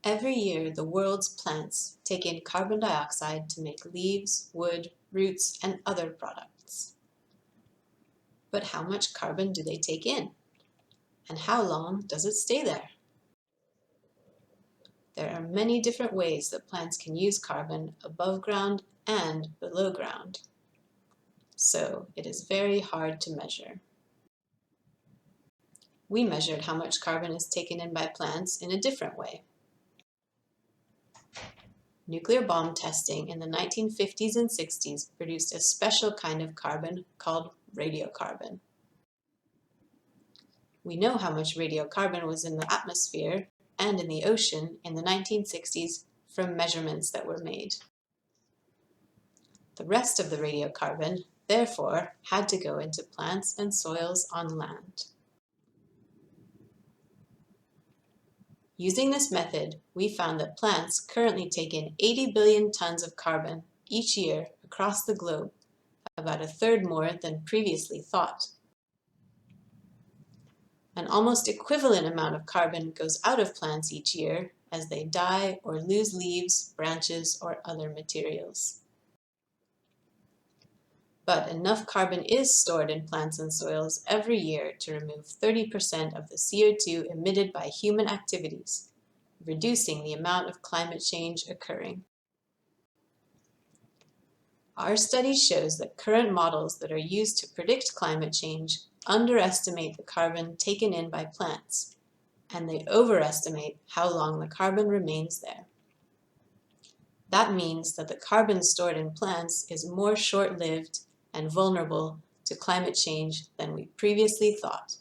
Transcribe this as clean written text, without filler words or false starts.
Every year, the world's plants take in carbon dioxide to make leaves, wood, roots, and other products. But how much carbon do they take in? And how long does it stay there? There are many different ways that plants can use carbon above ground and below ground. So it is very hard to measure. We measured how much carbon is taken in by plants in a different way. Nuclear bomb testing in the 1950s and 60s produced a special kind of carbon called radiocarbon. We know how much radiocarbon was in the atmosphere and in the ocean in the 1960s from measurements that were made. The rest of the radiocarbon, therefore, had to go into plants and soils on land. Using this method, we found that plants currently take in 80 billion tons of carbon each year across the globe, about a third more than previously thought. An almost equivalent amount of carbon goes out of plants each year as they die or lose leaves, branches, or other materials. But enough carbon is stored in plants and soils every year to remove 30% of the CO2 emitted by human activities, reducing the amount of climate change occurring. Our study shows that current models that are used to predict climate change underestimate the carbon taken in by plants, and they overestimate how long the carbon remains there. That means that the carbon stored in plants is more short-lived and vulnerable to climate change than we previously thought.